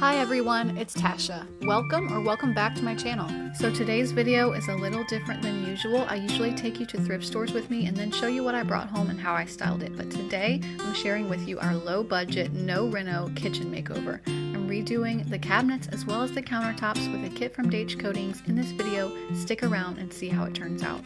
Hi everyone, it's Tasha. Welcome back to my channel. So today's video is a little different than usual. I usually take you to thrift stores with me and then show you what I brought home and how I styled it. But today I'm sharing with you our low budget, no reno kitchen makeover. I'm redoing the cabinets as well as the countertops with a kit from Daich Coatings in this video. Stick around and see how it turns out.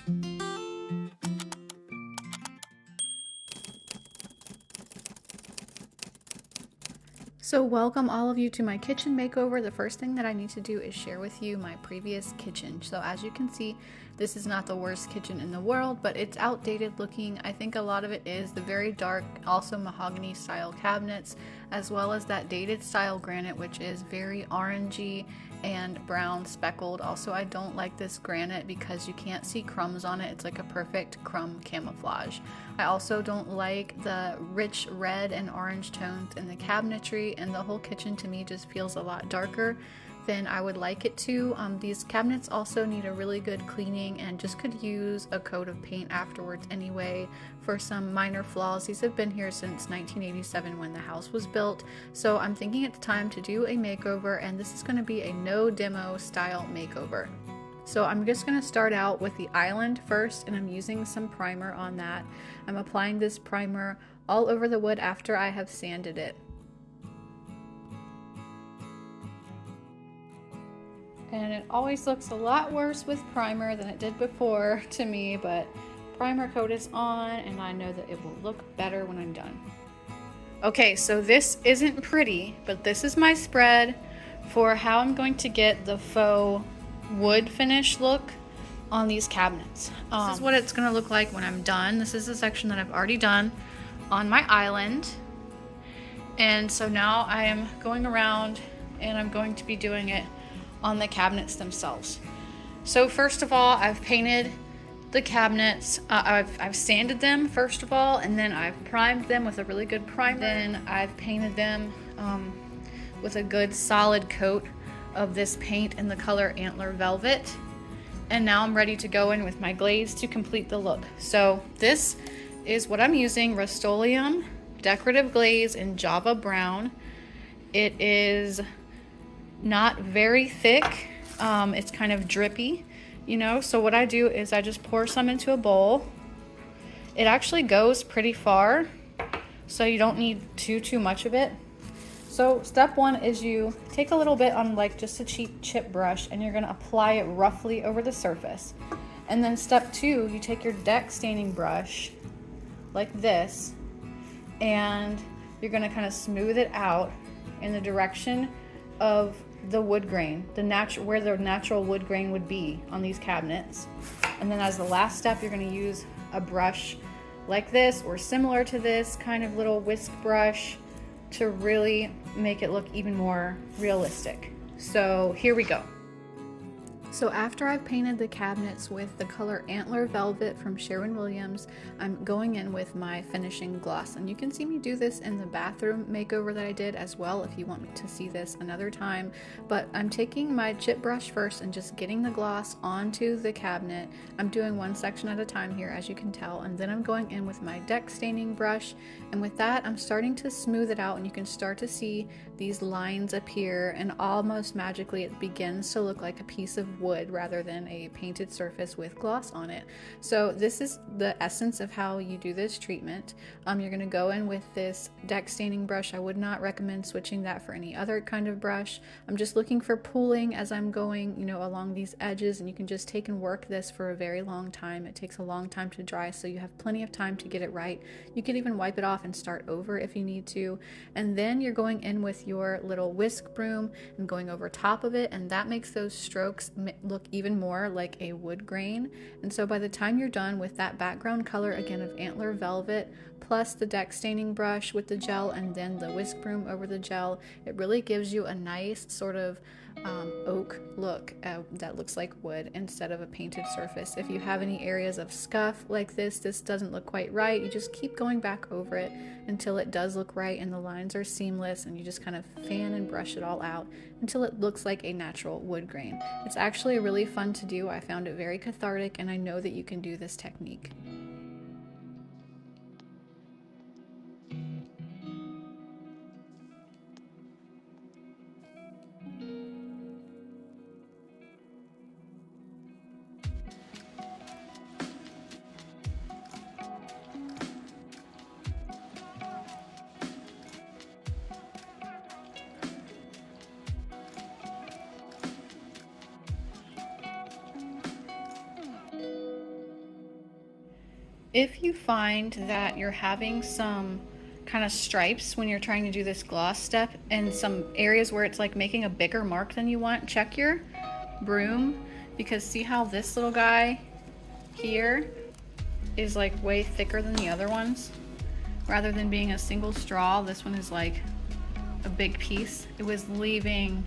So welcome all of you to my kitchen makeover. The first thing that I need to do is share with you my previous kitchen. So as you can see, this is not the worst kitchen in the world, but it's outdated looking. I think a lot of it is the very dark, also mahogany style cabinets, as well as that dated style granite, which is very orangey and brown speckled. Also, I don't like this granite because you can't see crumbs on it. It's like a perfect crumb camouflage. I also don't like the rich red and orange tones in the cabinetry, and the whole kitchen to me just feels a lot darker than I would like it to. These cabinets also need a really good cleaning and just could use a coat of paint afterwards anyway for some minor flaws. These have been here since 1987 when the house was built, so I'm thinking it's time to do a makeover, and this is going to be a no demo style makeover. So I'm just going to start out with the island first, and I'm using some primer on that. I'm applying this primer all over the wood after I have sanded it. And it always looks a lot worse with primer than it did before to me, but primer coat is on and I know that it will look better when I'm done. Okay, so this isn't pretty, but this is my spread for how I'm going to get the faux wood finish look on these cabinets. This is what it's going to look like when I'm done. This is the section that I've already done on my island. And so now I am going around and I'm going to be doing it on the cabinets themselves. So first of all, I've painted the cabinets. I've sanded them first of all, and then I've primed them with a really good primer. Then I've painted them with a good solid coat of this paint in the color Antler Velvet. And now I'm ready to go in with my glaze to complete the look. So this is what I'm using, Rust-Oleum decorative glaze in Java Brown. It is not very thick. It's kind of drippy, you know, so what I do is I just pour some into a bowl. It actually goes pretty far, so you don't need too much of it. So step one is you take a little bit on like just a cheap chip brush and you're going to apply it roughly over the surface. And then step two, you take your deck staining brush like this and you're going to kind of smooth it out in the direction of the wood grain, where the natural wood grain would be on these cabinets. And then as the last step, you're going to use a brush like this or similar to this kind of little whisk brush to really make it look even more realistic. So here we go. So after I've painted the cabinets with the color Antler Velvet from Sherwin-Williams, I'm going in with my finishing gloss. And you can see me do this in the bathroom makeover that I did as well if you want to see this another time. But I'm taking my chip brush first and just getting the gloss onto the cabinet. I'm doing one section at a time here, as you can tell. And then I'm going in with my deck staining brush. And with that, I'm starting to smooth it out, and you can start to see these lines appear, and almost magically it begins to look like a piece of wood rather than a painted surface with gloss on it. So this is the essence of how you do this treatment. You're going to go in with this deck staining brush. I would not recommend switching that for any other kind of brush. I'm just looking for pooling as I'm going, you know, along these edges, and you can just take and work this for a very long time. It takes a long time to dry, so you have plenty of time to get it right. You can even wipe it off and start over if you need to. And then you're going in with your little whisk broom and going over top of it, and that makes those strokes look even more like a wood grain. And so by the time you're done with that background color again of Antler Velvet plus the deck staining brush with the gel and then the whisk broom over the gel, it really gives you a nice sort of oak look that looks like wood instead of a painted surface. If you have any areas of scuff like this doesn't look quite right, you just keep going back over it until it does look right and the lines are seamless, and you just kind of fan and brush it all out until it looks like a natural wood grain. It's actually really fun to do. I found it very cathartic, and I know that you can do this technique. If you find that you're having some kind of stripes when you're trying to do this gloss step and some areas where it's like making a bigger mark than you want, check your broom, because see how this little guy here is like way thicker than the other ones? Rather than being a single straw, this one is like a big piece. It was leaving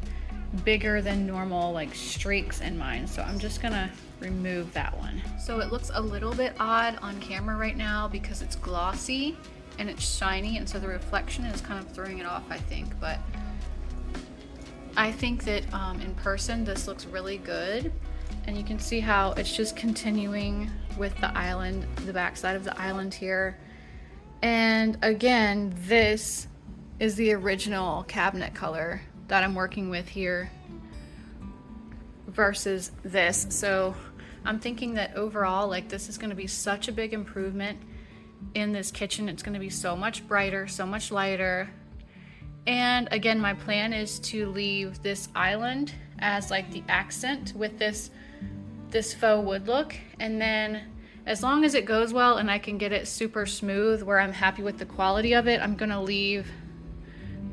bigger than normal like streaks in mine, so I'm just gonna remove that one. So it looks a little bit odd on camera right now because it's glossy and it's shiny, and so the reflection is kind of throwing it off, I think. But I think that in person this looks really good, and you can see how it's just continuing with the island, the back side of the island here. And again, this is the original cabinet color that I'm working with here versus this. So I'm thinking that overall, like, this is going to be such a big improvement in this kitchen. It's going to be so much brighter, so much lighter. And again, my plan is to leave this island as like the accent with this faux wood look, and then as long as it goes well and I can get it super smooth where I'm happy with the quality of it, I'm gonna leave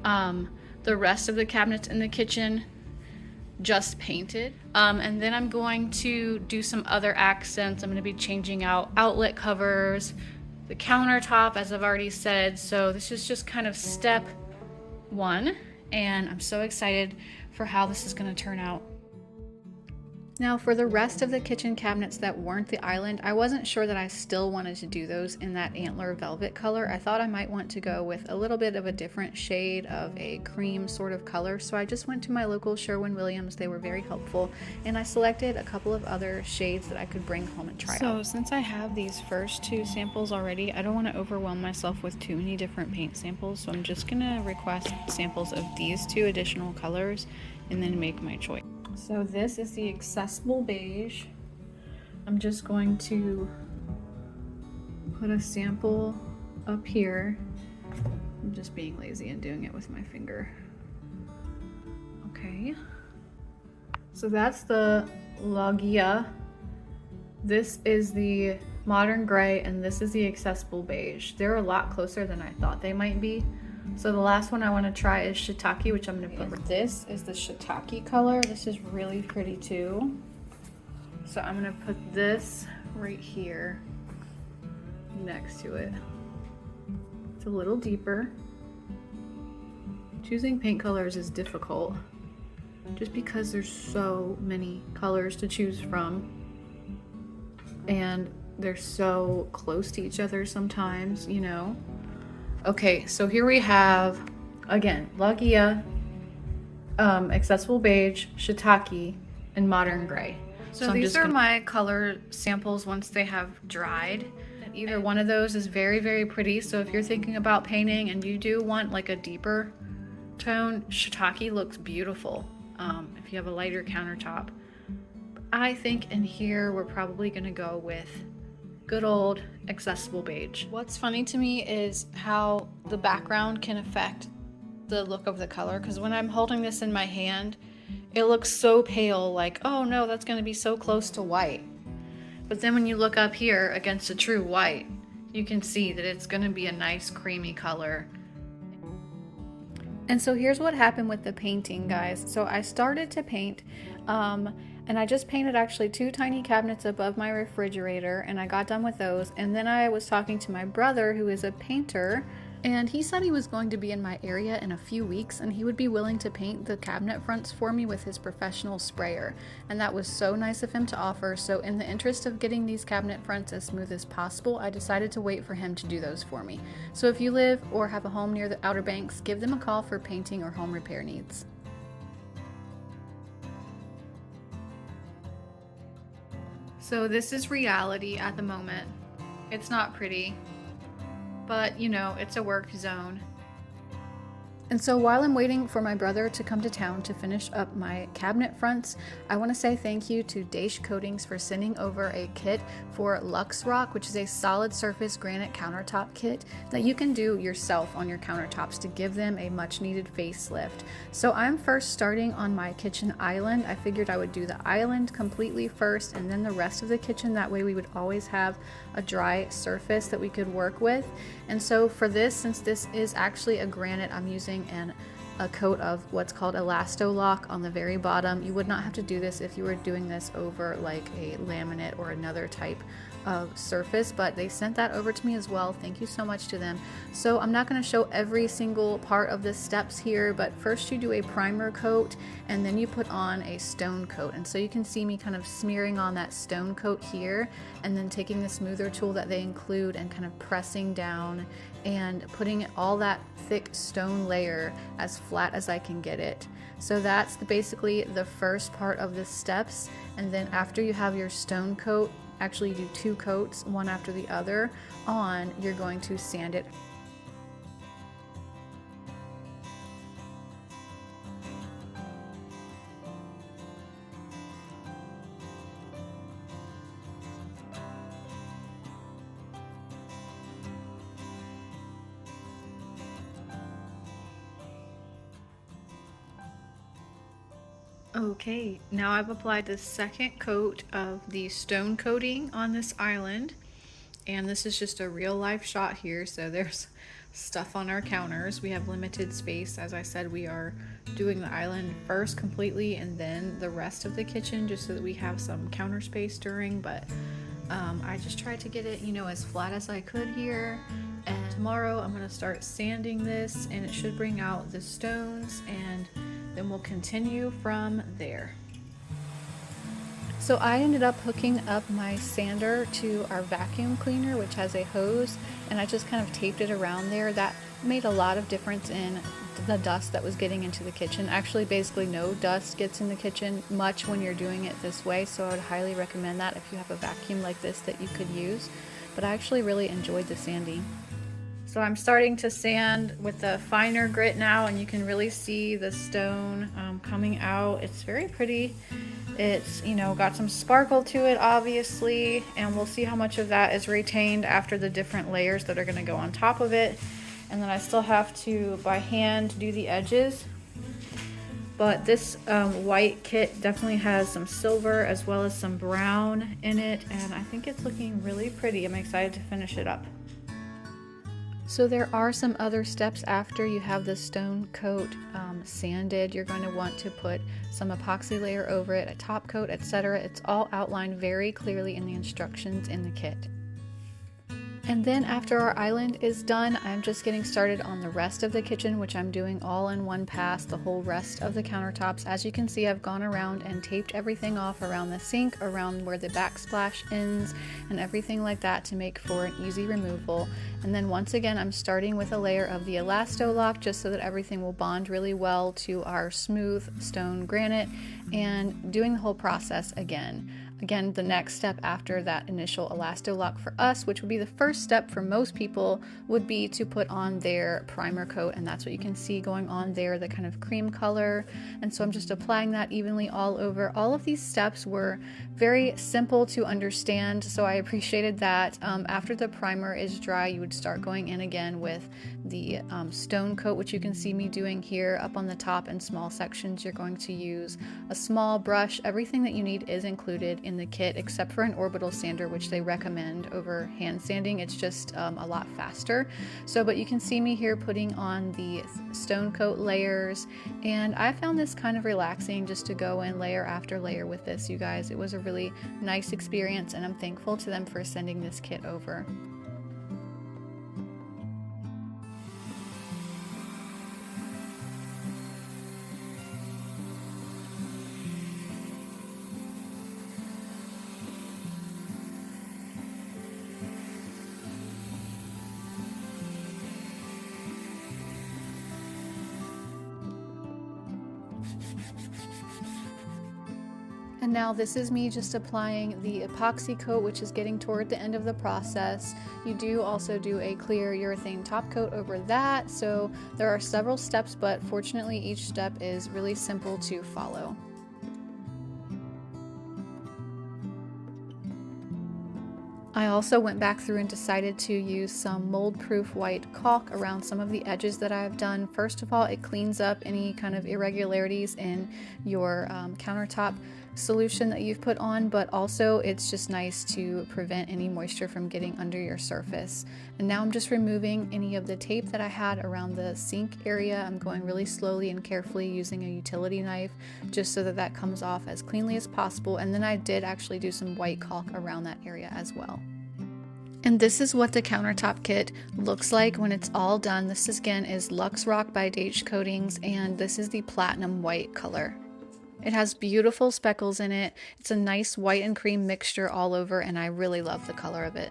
the rest of the cabinets in the kitchen just painted. And then I'm going to do some other accents. I'm gonna be changing out outlet covers, the countertop, as I've already said. So this is just kind of step one, and I'm so excited for how this is gonna turn out. Now for the rest of the kitchen cabinets that weren't the island, I wasn't sure that I still wanted to do those in that antler velvet color. I thought I might want to go with a little bit of a different shade of a cream sort of color. So I just went to my local Sherwin-Williams. They were very helpful, and I selected a couple of other shades that I could bring home and try out. So since I have these first two samples already, I don't want to overwhelm myself with too many different paint samples. So I'm just gonna request samples of these two additional colors and then make my choice. So this is the accessible beige. I'm just going to put a sample up here. I'm just being lazy and doing it with my finger. Okay. So that's the Loggia. This is the modern gray, and this is the accessible beige. They're a lot closer than I thought they might be. So the last one I want to try is shiitake, which I'm going to put. This is the shiitake color. This is really pretty too. So I'm going to put this right here next to it. It's a little deeper. Choosing paint colors is difficult just because there's so many colors to choose from, and they're so close to each other sometimes, you know. Okay, so here we have, again, Loggia, accessible beige, shiitake, and modern gray. So these are my color samples once they have dried. Either one of those is very, very pretty. So if you're thinking about painting and you do want like a deeper tone, shiitake looks beautiful if you have a lighter countertop. I think in here we're probably gonna go with good old accessible beige. What's funny to me is how the background can affect the look of the color, because when I'm holding this in my hand, it looks so pale, like, oh no, that's going to be so close to white. But then when you look up here against a true white, you can see that it's going to be a nice creamy color. And so here's what happened with the painting, guys. So I started to paint, and I just painted actually two tiny cabinets above my refrigerator, and I got done with those. And then I was talking to my brother, who is a painter, and he said he was going to be in my area in a few weeks and he would be willing to paint the cabinet fronts for me with his professional sprayer. And that was so nice of him to offer. So in the interest of getting these cabinet fronts as smooth as possible, I decided to wait for him to do those for me. So if you live or have a home near the Outer Banks, give them a call for painting or home repair needs. So this is reality at the moment. It's not pretty, but you know, it's a work zone. And so while I'm waiting for my brother to come to town to finish up my cabinet fronts, I want to say thank you to Daich Coatings for sending over a kit for LuxRock, which is a solid surface granite countertop kit that you can do yourself on your countertops to give them a much needed facelift. So I'm first starting on my kitchen island. I figured I would do the island completely first and then the rest of the kitchen. That way we would always have a dry surface that we could work with. And so for this, since this is actually a granite, I'm using a coat of what's called Elastolock on the very bottom. You would not have to do this if you were doing this over like a laminate or another type of surface, but they sent that over to me as well. Thank you so much to them. So I'm not going to show every single part of the steps here, but first you do a primer coat and then you put on a stone coat. And so you can see me kind of smearing on that stone coat here and then taking the smoother tool that they include and kind of pressing down and putting all that thick stone layer as flat as I can get it. So that's basically the first part of the steps. And then after you have your stone coat, actually you do 2 coats, one after the other on, you're going to sand it. Okay, now I've applied the second coat of the stone coating on this island, and this is just a real life shot here, so there's stuff on our counters. We have limited space. As I said, we are doing the island first completely and then the rest of the kitchen just so that we have some counter space during, but I just tried to get it, you know, as flat as I could here. And tomorrow I'm going to start sanding this and it should bring out the stones, and then we'll continue from there. So I ended up hooking up my sander to our vacuum cleaner, which has a hose, and I just kind of taped it around there. That made a lot of difference in the dust that was getting into the kitchen. Actually, basically no dust gets in the kitchen much when you're doing it this way, so I would highly recommend that if you have a vacuum like this that you could use. But I actually really enjoyed the sanding. So I'm starting to sand with the finer grit now, and you can really see the stone coming out. It's very pretty. It's, you know, got some sparkle to it obviously, and we'll see how much of that is retained after the different layers that are going to go on top of it. And then I still have to by hand do the edges, but this white kit definitely has some silver as well as some brown in it, and I think it's looking really pretty. I'm excited to finish it up. So there are some other steps after you have the stone coat sanded. You're going to want to put some epoxy layer over it, a top coat, etc. It's all outlined very clearly in the instructions in the kit. And then after our island is done, I'm just getting started on the rest of the kitchen, which I'm doing all in one pass, the whole rest of the countertops. As you can see, I've gone around and taped everything off around the sink, around where the backsplash ends, and everything like that to make for an easy removal. And then once again, I'm starting with a layer of the Elastolock just so that everything will bond really well to our smooth stone granite, and doing the whole process again. Again, the next step after that initial Elastolock for us, which would be the first step for most people, would be to put on their primer coat, and that's what you can see going on there, the kind of cream color. And so I'm just applying that evenly all over. All of these steps were very simple to understand, so I appreciated that. After the primer is dry, you would start going in again with the stone coat, which you can see me doing here up on the top in small sections. You're going to use a small brush. Everything that you need is included in the kit except for an orbital sander, which they recommend over hand sanding. It's just a lot faster. So, but you can see me here putting on the stone coat layers, and I found this kind of relaxing just to go in layer after layer with this, you guys. It was a really nice experience, and I'm thankful to them for sending this kit over. And now this is me just applying the epoxy coat, which is getting toward the end of the process. You do also do a clear urethane top coat over that. So there are several steps, but fortunately each step is really simple to follow. I also went back through and decided to use some mold-proof white caulk around some of the edges that I've done. First of all, it cleans up any kind of irregularities in your countertop solution that you've put on, but also it's just nice to prevent any moisture from getting under your surface. And now I'm just removing any of the tape that I had around the sink area. I'm going really slowly and carefully using a utility knife just so that that comes off as cleanly as possible. And then I did actually do some white caulk around that area as well. And this is what the countertop kit looks like when it's all done. This again is LuxRock by Daich Coatings, and this is the platinum white color. It has beautiful speckles in it. It's a nice white and cream mixture all over, and I really love the color of it.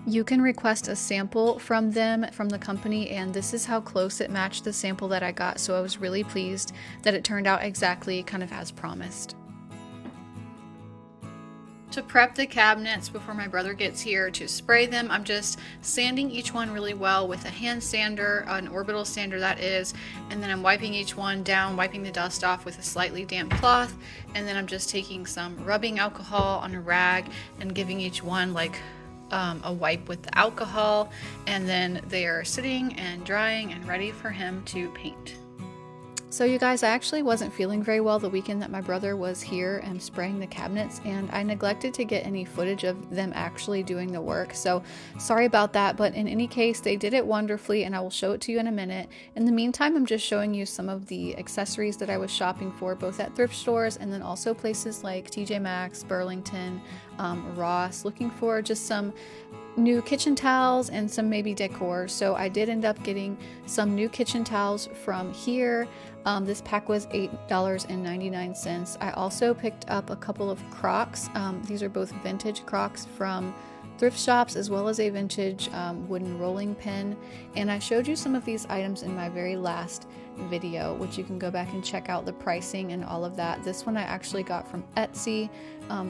You can request a sample from them, from the company, and this is how close it matched the sample that I got, so I was really pleased that it turned out exactly kind of as promised. To prep the cabinets before my brother gets here to spray them, I'm just sanding each one really well with a hand sander, an orbital sander that is, and then I'm wiping each one down, wiping the dust off with a slightly damp cloth, and then I'm just taking some rubbing alcohol on a rag and giving each one like a wipe with the alcohol, and then they are sitting and drying and ready for him to paint. So you guys, I actually wasn't feeling very well the weekend that my brother was here and spraying the cabinets, and I neglected to get any footage of them actually doing the work. So sorry about that, but in any case, they did it wonderfully, and I will show it to you in a minute. In the meantime, I'm just showing you some of the accessories that I was shopping for, both at thrift stores and then also places like TJ Maxx, Burlington, Ross, looking for just some new kitchen towels and some maybe decor. So I did end up getting some new kitchen towels from here. This pack was $8.99. I also picked up a couple of Crocs. These are both vintage Crocs from thrift shops, as well as a vintage wooden rolling pin. And I showed you some of these items in my very last video, which you can go back and check out the pricing and all of that. This one I actually got from Etsy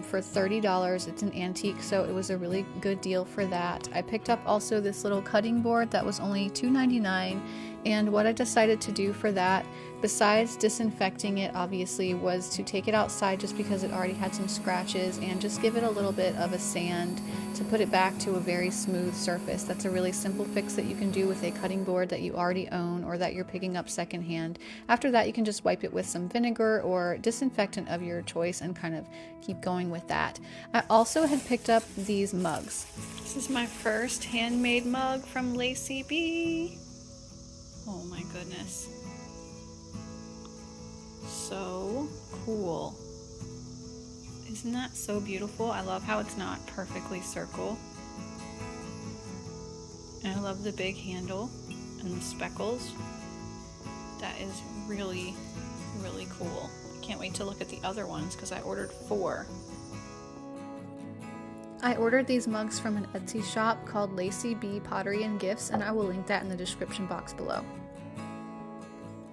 for $30. It's an antique, so it was a really good deal for that. I picked up also this little cutting board that was only $2.99, and what I decided to do for that, besides disinfecting it obviously, was to take it outside just because it already had some scratches and just give it a little bit of a sand to put it back to a very smooth surface. That's a really simple fix that you can do with a cutting board that you already own or that you're picking up secondhand. After that, you can just wipe it with some vinegar or disinfectant of your choice and kind of keep going with that. I also had picked up these mugs. This is my first handmade mug from Lacey B. Oh my goodness. So cool. Isn't that so beautiful? I love how it's not perfectly circle. And I love the big handle and the speckles. That is really, really cool. Can't wait to look at the other ones because I ordered 4. I ordered these mugs from an Etsy shop called Lacey B Pottery and Gifts, and I will link that in the description box below.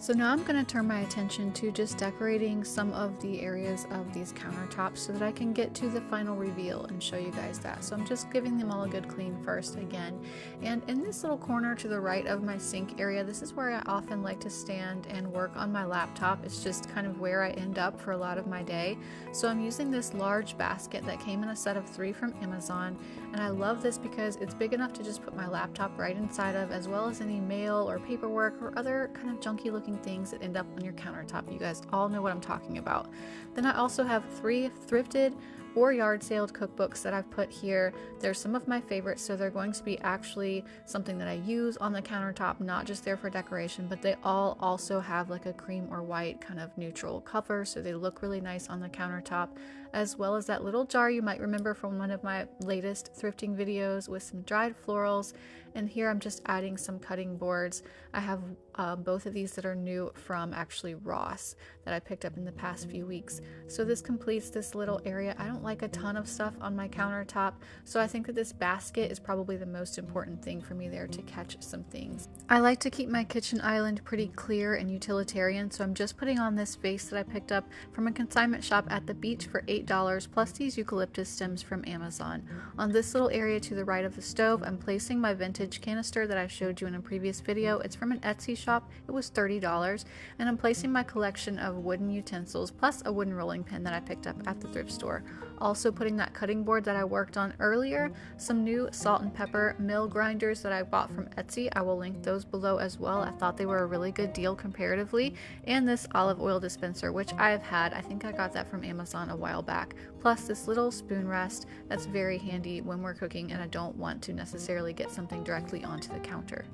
So now I'm going to turn my attention to just decorating some of the areas of these countertops so that I can get to the final reveal and show you guys that. So I'm just giving them all a good clean first again. And in this little corner to the right of my sink area, this is where I often like to stand and work on my laptop. It's just kind of where I end up for a lot of my day. So I'm using this large basket that came in a set of 3 from Amazon. And I love this because it's big enough to just put my laptop right inside of, as well as any mail or paperwork or other kind of junky looking things that end up on your countertop. You guys all know what I'm talking about. Then I also have 3 thrifted or yard saled cookbooks that I've put here. They're some of my favorites, so they're going to be actually something that I use on the countertop, not just there for decoration, but they all also have like a cream or white kind of neutral cover, so they look really nice on the countertop. as well as that little jar you might remember from one of my latest thrifting videos with some dried florals. And here I'm just adding some cutting boards. I have both of these that are new from actually Ross that I picked up in the past few weeks. So this completes this little area. I don't like a ton of stuff on my countertop, so I think that this basket is probably the most important thing for me there to catch some things. I like to keep my kitchen island pretty clear and utilitarian, so I'm just putting on this vase that I picked up from a consignment shop at the beach for $8, plus these eucalyptus stems from Amazon. On this little area to the right of the stove, I'm placing my vintage canister that I showed you in a previous video. It's from an Etsy shop. It was $30, and I'm placing my collection of wooden utensils plus a wooden rolling pin that I picked up at the thrift store. Also putting that cutting board that I worked on earlier, some new salt and pepper mill grinders that I bought from Etsy. I will link those below as well. I thought they were a really good deal comparatively. And this olive oil dispenser, which I have had. I think I got that from Amazon a while back. Plus this little spoon rest that's very handy when we're cooking and I don't want to necessarily get something directly onto the counter.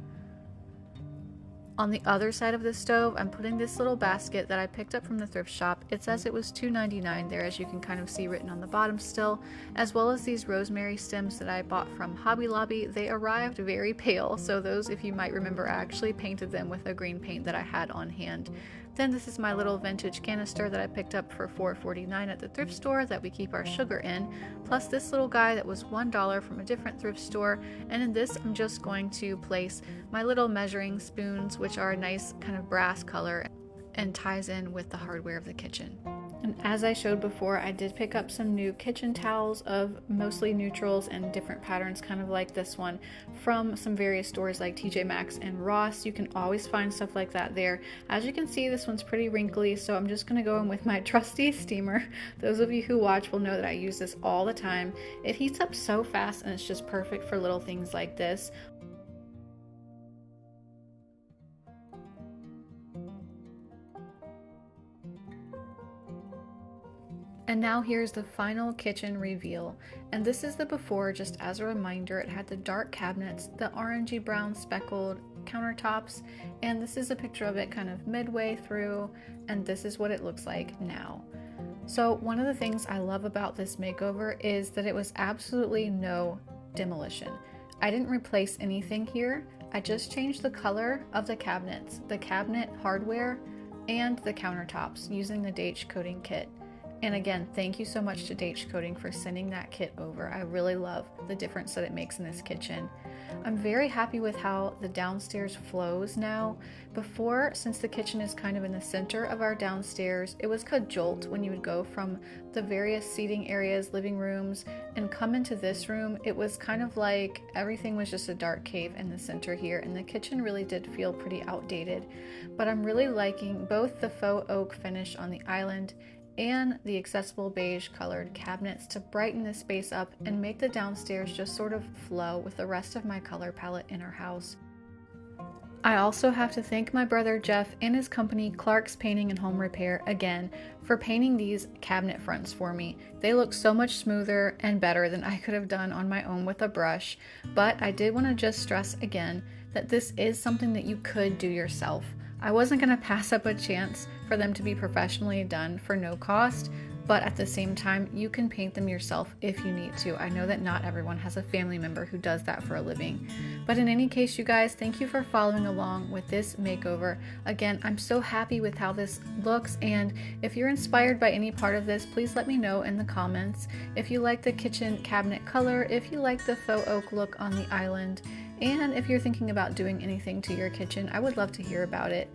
On the other side of the stove, I'm putting this little basket that I picked up from the thrift shop. It says it was $2.99 there, as you can kind of see written on the bottom still, as well as these rosemary stems that I bought from Hobby Lobby. They arrived very pale, so those, if you might remember, I actually painted them with a green paint that I had on hand. Then this is my little vintage canister that I picked up for $4.49 at the thrift store that we keep our sugar in, plus this little guy that was $1 from a different thrift store. And in this, I'm just going to place my little measuring spoons, which are a nice kind of brass color and ties in with the hardware of the kitchen. And as I showed before, I did pick up some new kitchen towels of mostly neutrals and different patterns, kind of like this one, from some various stores like TJ Maxx and Ross. You can always find stuff like that there. As you can see, this one's pretty wrinkly, so I'm just going to go in with my trusty steamer. Those of you who watch will know that I use this all the time. It heats up so fast and it's just perfect for little things like this. And now here's the final kitchen reveal. And this is the before, just as a reminder. It had the dark cabinets, the orangey brown speckled countertops, and this is a picture of it kind of midway through, and this is what it looks like now. So one of the things I love about this makeover is that it was absolutely no demolition. I didn't replace anything here. I just changed the color of the cabinets, the cabinet hardware, and the countertops using the Daich Coating kit. And again, thank you so much to Daich Coating for sending that kit over. I really love the difference that it makes in this kitchen. I'm very happy with how the downstairs flows now. Before, since the kitchen is kind of in the center of our downstairs, it was cajoled when you would go from the various seating areas, living rooms, and come into this room. It was kind of like everything was just a dark cave in the center here, and the kitchen really did feel pretty outdated. But I'm really liking both the faux oak finish on the island and the accessible beige colored cabinets to brighten this space up and make the downstairs just sort of flow with the rest of my color palette in our house. I also have to thank my brother Jeff and his company Clark's Painting and Home Repair again for painting these cabinet fronts for me. They look so much smoother and better than I could have done on my own with a brush, but I did want to just stress again that this is something that you could do yourself. I wasn't going to pass up a chance for them to be professionally done for no cost, but at the same time, you can paint them yourself if you need to. I know that not everyone has a family member who does that for a living. But in any case, you guys, thank you for following along with this makeover. Again, I'm so happy with how this looks, and if you're inspired by any part of this, please let me know in the comments. If you like the kitchen cabinet color, if you like the faux oak look on the island, and if you're thinking about doing anything to your kitchen, I would love to hear about it.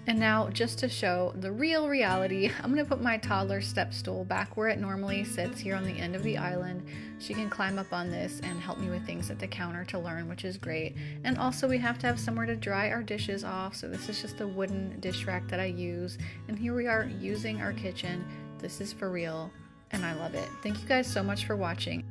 And now, just to show the real reality, I'm going to put my toddler step stool back where it normally sits here on the end of the island. She can climb up on this and help me with things at the counter to learn, which is great. And also we have to have somewhere to dry our dishes off, so this is just a wooden dish rack that I use. And here we are using our kitchen. This is for real, and I love it. Thank you guys so much for watching.